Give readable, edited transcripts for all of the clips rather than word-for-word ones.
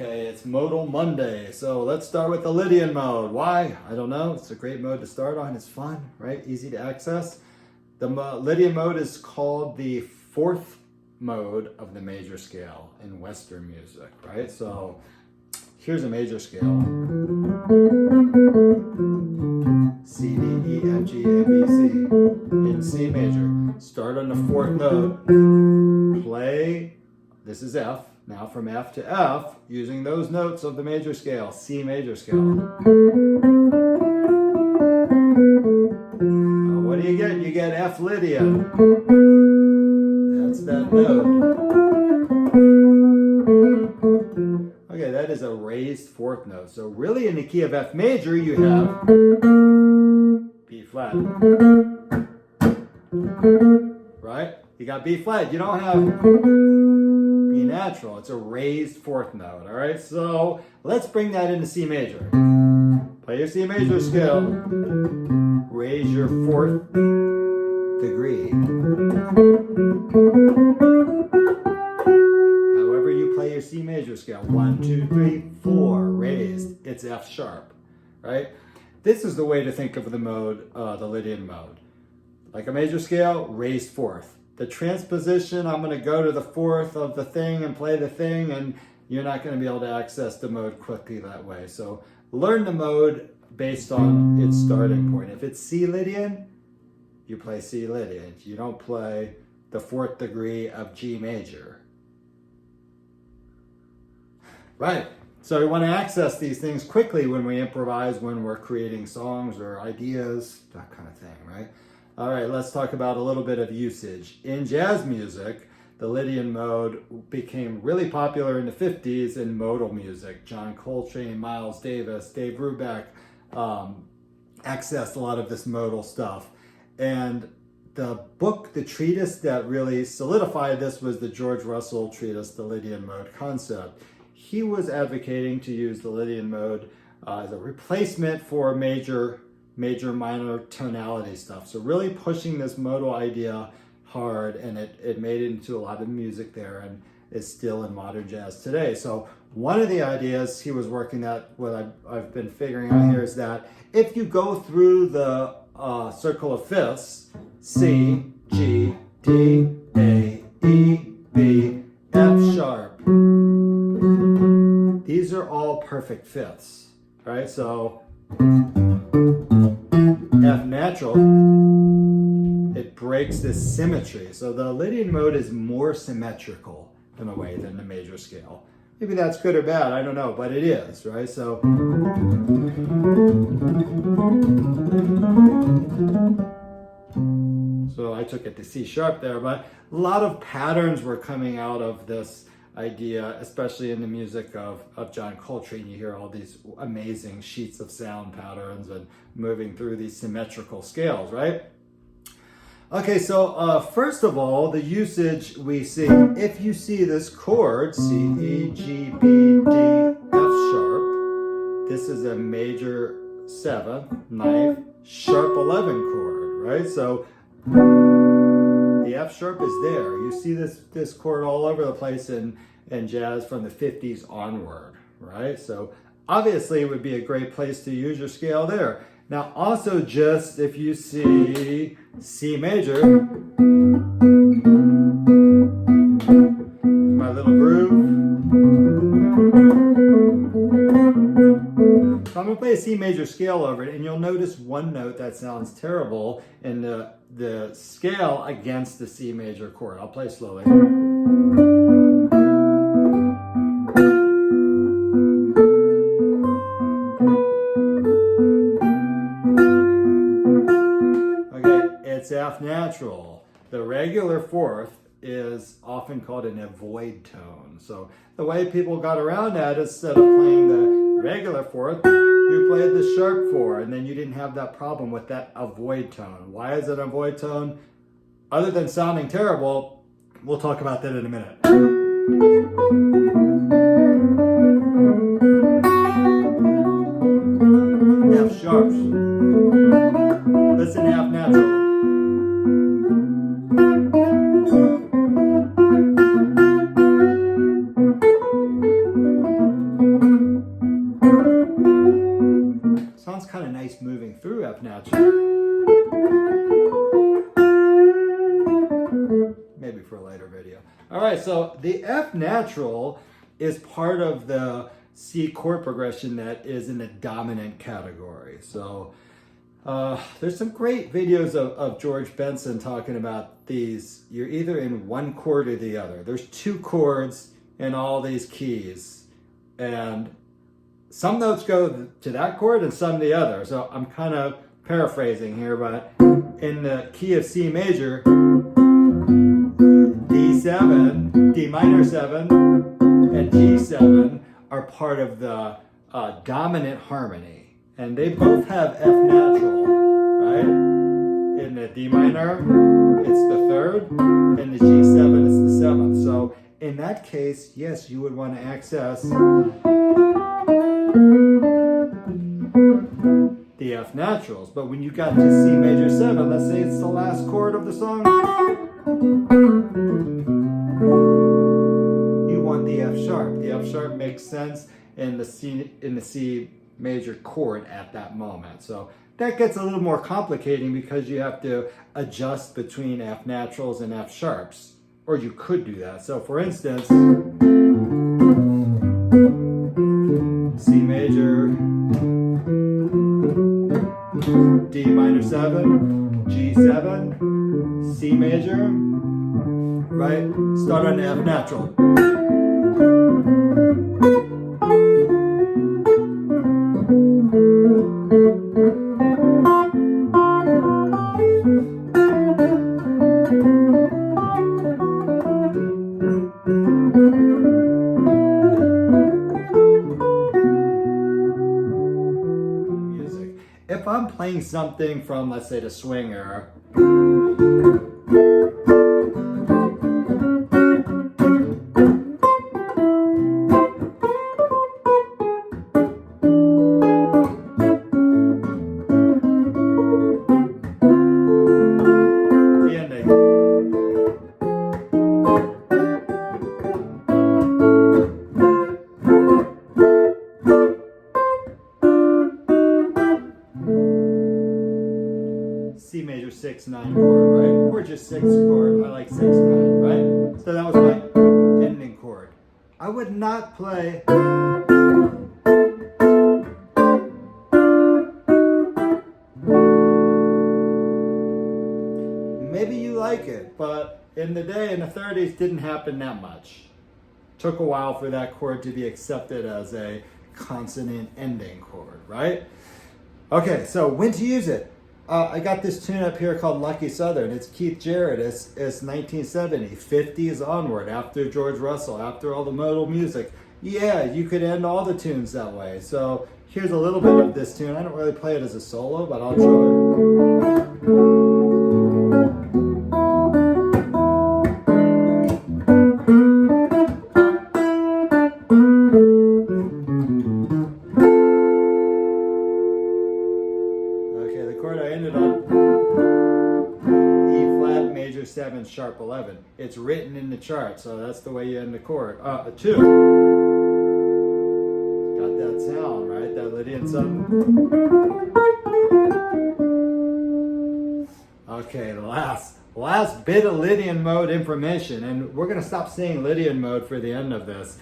Okay, it's Modal Monday, so let's start with the Lydian mode. Why? I don't know. It's a great mode to start on. It's fun, right? Easy to access. The Lydian mode is called the fourth mode of the major scale in Western music, right? So here's a major scale. C, D, E, F, G, A, B, C in C major. Start on the fourth note. Play, this is F. Now from F to F, using those notes of the major scale, C major scale. What do you get? You get F Lydian. That's that note. Okay, that is a raised fourth note. So really in the key of F major, you have B flat. Right? You got B flat. You don't have B natural. It's a raised fourth note. All right, so let's bring that into C major. Play your C major scale. Raise your fourth degree. However you play your C major scale. 1, 2, 3, 4. Raised. It's F sharp. Right? This is the way to think of the mode, the Lydian mode. Like a major scale, raised fourth. The transposition, I'm going to go to the fourth of the thing and play the thing, and you're not going to be able to access the mode quickly that way. So learn the mode based on its starting point. If it's C Lydian, you play C Lydian. You don't play the fourth degree of G major. Right. So we want to access these things quickly when we improvise, when we're creating songs or ideas, that kind of thing, right? All right, let's talk about a little bit of usage. In jazz music, the Lydian mode became really popular in the 50s in modal music. John Coltrane, Miles Davis, Dave Brubeck accessed a lot of this modal stuff. And the book, the treatise that really solidified this was the George Russell treatise, The Lydian Mode Concept. He was advocating to use the Lydian mode as a replacement for major minor tonality stuff. So really pushing this modal idea hard, and it made it into a lot of music there and is still in modern jazz today. So one of the ideas he was working at, what I've been figuring out here, is that if you go through the circle of fifths, C, G, D, A, E, B, F sharp, these are all perfect fifths, right? So F natural, it breaks this symmetry. So the Lydian mode is more symmetrical in a way than the major scale. Maybe that's good or bad, I don't know, but it is, right? So I took it to C sharp there, but a lot of patterns were coming out of this idea, especially in the music of John Coltrane. You hear all these amazing sheets of sound patterns and moving through these symmetrical scales, right? Okay, so first of all, the usage we see, if you see this chord, C, E, G, B, D, F sharp, this is a major 7th, 9th, sharp 11 chord, right? So the F sharp is there. You see this chord all over the place in jazz from the 50s onward, right? So obviously it would be a great place to use your scale there. Now also, just if you see C major, my little groove. So I'm going to play a C major scale over it, and you'll notice one note that sounds terrible in the scale against the C major chord. I'll play slowly. Okay, it's F natural. The regular fourth is often called an avoid tone. So the way people got around that, instead of playing the regular fourth, you played the sharp 4, and then you didn't have that problem with that avoid tone. Why is it an avoid tone? Other than sounding terrible, we'll talk about that in a minute. F sharps. Listen to F natural. nice moving through F natural. Maybe for a later video. All right, so the F natural is part of the C chord progression that is in the dominant category. So there's some great videos of George Benson talking about these. You're either in one chord or the other. There's two chords in all these keys, and some notes go to that chord and some the other. So I'm kind of paraphrasing here, but in the key of C major, D7, D minor 7, and G7 are part of the dominant harmony. And they both have F natural, right? In the D minor, it's the third, and the G7 is the seventh. So in that case, yes, you would want to access the F naturals. But when you got to C major 7, let's say it's the last chord of the song, you want the F sharp. The F sharp makes sense in the C major chord at that moment. So that gets a little more complicating because you have to adjust between F naturals and F sharps, or you could do that. So for instance, C major, D minor 7, G7, C major, right? Start on the F natural. If I'm playing something from, let's say, the swing era, the ending. C major 6-9 chord, right? Or just 6 chord. I like 6-9, right? So that was my ending chord. I would not play maybe you like it, but in the day, in the 30s, didn't happen that much. Took a while for that chord to be accepted as a consonant ending chord, right? Okay, so when to use it? I got this tune up here called Lucky Southern. It's Keith Jarrett. It's 1970, 50s onward, after George Russell, after all the modal music. Yeah, you could end all the tunes that way. So here's a little bit of this tune. I don't really play it as a solo, but I'll show it. Okay, the chord I ended on, E flat major 7 sharp 11. It's written in the chart, so that's the way you end the chord. A 2. Got that sound, right? That Lydian something. Okay, the last bit of Lydian mode information, and we're gonna stop saying Lydian mode for the end of this.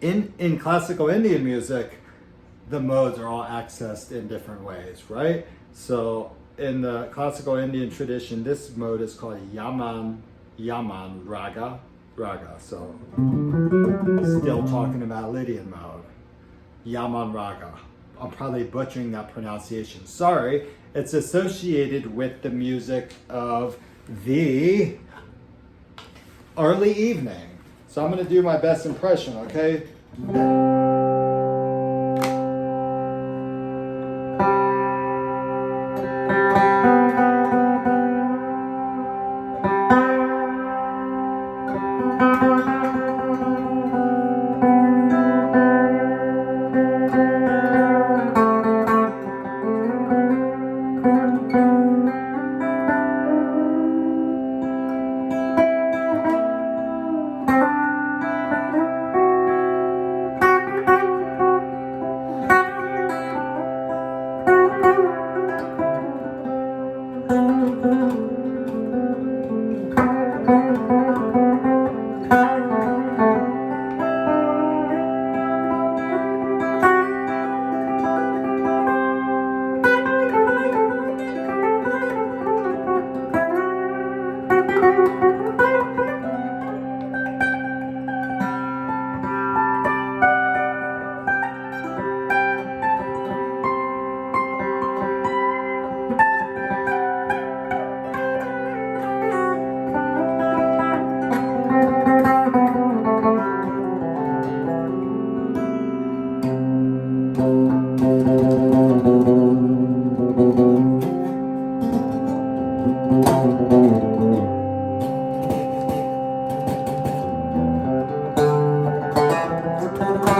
In classical Indian music, the modes are all accessed in different ways, right? So in the classical Indian tradition, this mode is called Yaman Raga. So still talking about Lydian mode. Yaman Raga. I'm probably butchering that pronunciation. Sorry. It's associated with the music of the early evening. So I'm going to do my best impression, okay? Bye.